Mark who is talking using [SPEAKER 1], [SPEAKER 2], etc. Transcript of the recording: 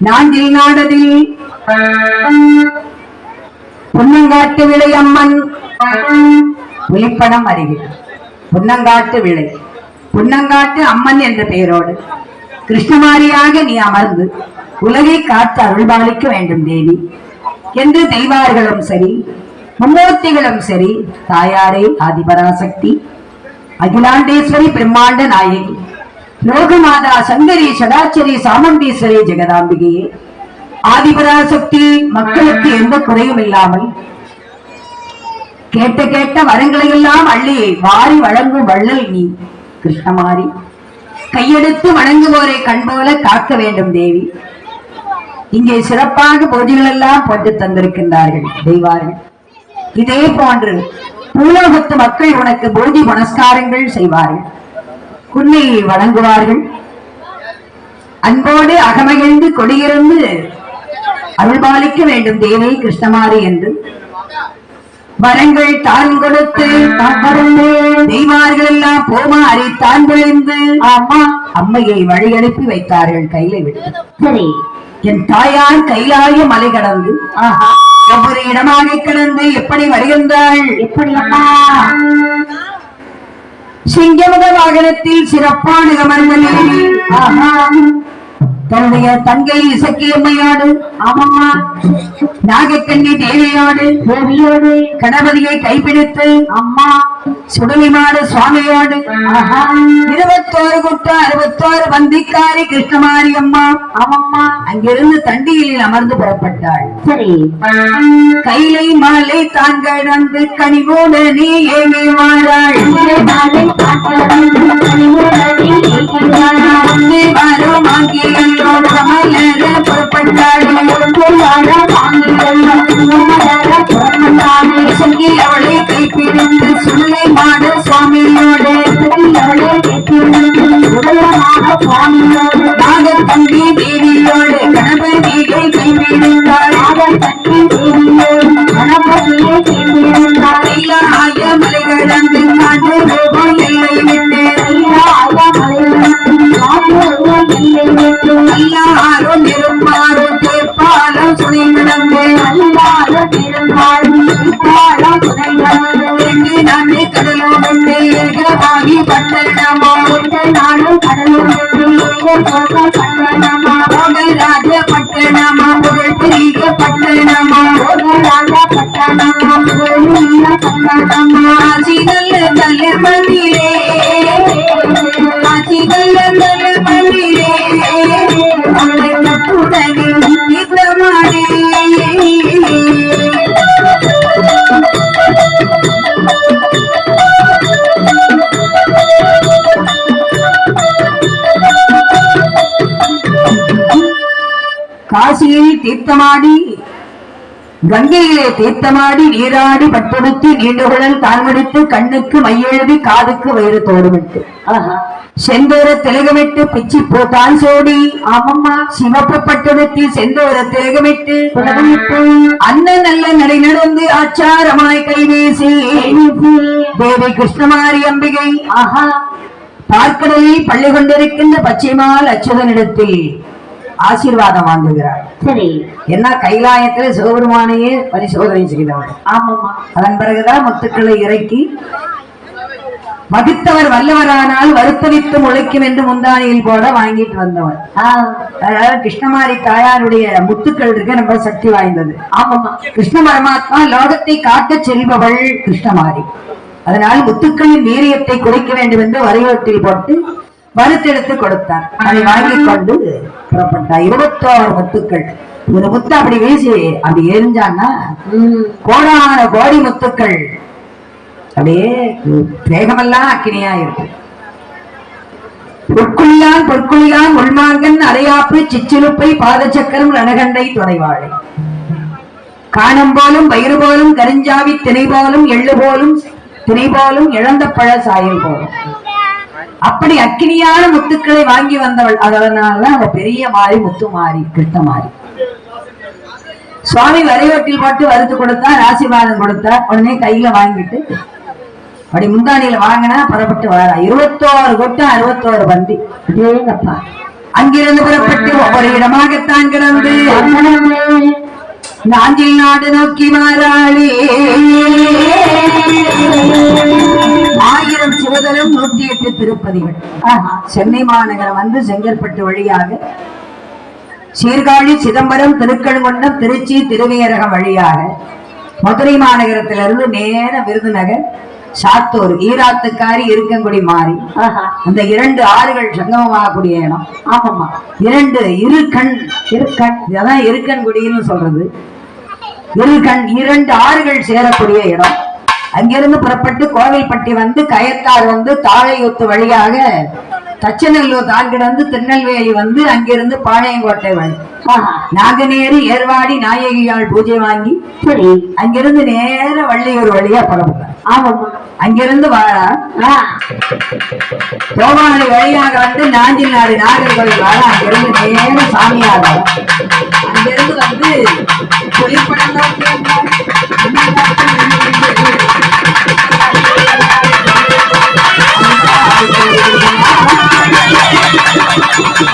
[SPEAKER 1] நாஞ்சில் நாடதில் புன்னங்காட்டு விளை அம்மன் ஒளிப்படம் அறிகிறார். புன்னங்காட்டு விளை புன்னங்காட்டு அம்மன் என்ற பெயரோடு கிருஷ்ணமாரியாக நீ அமர்ந்து உலகை காத்து அருள்பாலிக்க வேண்டும் தேவி என்று தெய்வார்களும் சரி மும்மூர்த்திகளும் சரி தாயாரே ஆதிபராசக்தி அகிலாண்டேஸ்வரி பிரம்மாண்ட நாயகி லோகமாதா சங்கரி சதாச்சரி சாமுண்டீஸ்வரி ஜெகதாம்பிகையே ஆதிபராசக்தி மக்களுக்கு எந்த குறையும் இல்லாமல் கேட்ட கேட்ட வரங்களை எல்லாம் அள்ளி வாரி வழங்கும் வள்ளல் நீ கிருஷ்ணமாரி கையெடுத்து வணங்குவோரை கண்போல காக்க வேண்டும் தேவி. இங்கே சிறப்பாக பூஜைகள் எல்லாம் போட்டு தந்திருக்கின்றார்கள் தெய்வார்கள். இதே போன்று பூலோகத்து மக்கள் உனக்கு பூஜை புனஸ்காரங்கள் செய்வார்கள், உன்னை வணங்குவார்கள், அன்போடு அகமகிழ்ந்து கொடியிருந்து அருள்பாலிக்க வேண்டும் தேவி கிருஷ்ணமாரி என்று வரங்கள் தான் கொடுத்து தெய்வார்கள் எல்லாம் போமாறி தான் விளைந்து அம்மா அம்மையை வழி அனுப்பி வைத்தார்கள் கையில விட்டு. சரி, என் தாயார் கைலாய மலை கடந்து ஒவ்வொரு இடமாக கிடந்து எப்படி வருகின்றாள்? எப்படி அம்மா? சிங்கமுக வாகனத்தில் சிறப்பான அமர்ந்தேவி தன்னுடைய தங்கை இசக்கியம்மையோடு அம்மம்மா நாகக்கண்ணி தேவியோடு தேவியோடு கணபதியை கைப்பிடித்து அம்மா சுடலிமாடு சுவாமியோடு 21 குட்டம் 66 வந்திக்காரி கிருஷ்ணமாரி அம்மா அம்மம்மா அங்கிருந்து தண்டியில் அமர்ந்து புறப்பட்டாள். சரி, கைலை மாலை தான் கடந்து கனிவோடு நீ ஏமே வாழாள் அவளை கைப்பிடித்து சுள்ளை மாட சுவாமியோடு நாகத்தம்பி தேவியோடு கணபதியை கைப்பிடித்தாள். ஆய மலை கடந்து காண்டு ரூபம் எல்லை விட்டு எல்லாரும் இருப்பாரும் தேப்பாலும் சுனை நடந்து நானே கடலோடு ஏகவாகி பட்டணமா நானும் கடலோடு ராஜ பட்டணமா புகழ் பெரிய பட்டணமா ஆட்சி நல்ல தள்ளர் மண்ணிலே ஆட்சி நல்ல தள்ளர் மண்ணிலே அவளை நட்டுடனே நின்றமாடே காசியில் தீர்த்தமாடி கங்கையிலே தீர்த்தமாடி நீராடி பட்டுடுத்தி நீண்டுகுழல் தான் முடித்து கண்ணுக்கு மையெழுதி காதுக்கு வயிறு தோடுவிட்டு செந்தோர திலகமிட்டு பிச்சி போட்டான் சோடி அம்மம்மா சிவப்பு பட்டுடுத்தி செந்தோர திலகமிட்டு அண்ணன் நல்ல நடை நடந்து ஆச்சாரமாய் கைவீசி தேவி கிருஷ்ணமாரி அம்பிகை பார்க்கடலில் பள்ளி கொண்டிருக்கின்ற பச்சைமால் அச்சுதனிடத்தில் ஆசீர்வாதம் வாங்குகிறாள். சரி, என்ன கைலாயத்துல சிவபெருமானையே பரிசோதனை செய்தவள். ஆமாமா, அதன் பிறகுதான் முத்துக்களை இறக்கி வகுத்தவர் வல்லவரானால் வருத்தவித்து முளைக்கும் என்று முந்தானியில் போட வாங்கிட்டு வந்தவன். அதாவது கிருஷ்ணமாரி தாயாருடைய முத்துக்கள் இருக்க ரொம்ப சக்தி வாய்ந்தது. ஆமாமா, கிருஷ்ண பரமாத்மா லோகத்தை காட்ட செல்பவள் கிருஷ்ணமாரி. அதனால் முத்துக்களின் வீரியத்தை குறைக்க வேண்டும் என்று வரையோட்டில் போட்டு வறுத்தெடுத்து கொடுத்தார். அதை வாங்கிக் கொண்டு புறப்பட்டார். 21 முத்துக்கள். ஒரு முத்து அப்படி வீசி அப்படி எரிஞ்சான்னா கோடான கோடி முத்துக்கள் அப்படியே வேகமெல்லாம் அக்கினியா இருக்கும். பொற்குழியான் பொற்குழியான் உள்மாங்கன் அரையாப்பு சிச்சிலுப்பை பாதச்சக்கரம் ரணகண்டை துணைவாழை காணம் போலும் பயிறு போலும் கரிஞ்சாவி திணை போலும் எள்ளு போலும் திணை போலும் இழந்த பழ சாயல் போலும் அப்படி அக்கினியான முத்துக்களை வாங்கி வந்தவள். அதனாலதான் அவ பெரிய மாறி முத்து மாறி கிருஷ்ணமாரி. சுவாமி வரைவட்டில் போட்டு வறுத்து கொடுத்தார், ஆசீர்வாதம் கொடுத்தார். உடனே கையில வாங்கிட்டு அப்படி முந்தானியில வாங்கினா புறப்பட்டு வர 21 கொட்டம் 61 பந்தி. அங்கிருந்து புறப்பட்டு ஒவ்வொரு இடமாகத்தான் கிடந்து நாஞ்சில் நாடு நோக்கி மாறாளி 1000 சிவதலம் 108 திருப்பதிகள். சென்னை மாநகரம் வந்து செங்கற்பட்டு வழியாக சீர்காழி, சிதம்பரம், திருக்கழுங்குன்றம், திருச்சி, திருவேரகம் வழியாக மதுரை மாநகரத்திலிருந்து நேர விருதுநகர், சாத்தூர், ஈராத்துக்காரி, இருக்கங்குடி மாறி அந்த 2 ஆறுகள் சங்கமமாகக்கூடிய இடம். ஆமாமா, 2 இருக்கண் இதான் இருக்கன்குடின்னு சொல்றது. 2 ஆறுகள் சேரக்கூடிய இடம். அங்கிருந்து புறப்பட்டு கோவில்பட்டி வந்து கயத்தார் வந்து தாழையூத்து வழியாக தச்சநல்லூர் தான் கிடந்து திருநெல்வேலி வந்து அங்கிருந்து பாளையங்கோட்டை வழி நாகநேரி, ஏர்வாடி, நாயகியால் பூஜை வாங்கி அங்கிருந்து நேர வள்ளியூர் வழியா புறப்பட்டார். ஆமாம், அங்கிருந்து வாழா தோமாளி வழியாக வந்து நாஞ்சில் நாடு நாகர்கோவில் வாழ அங்கிருந்து நேர சாமியார் அங்கிருந்து வந்து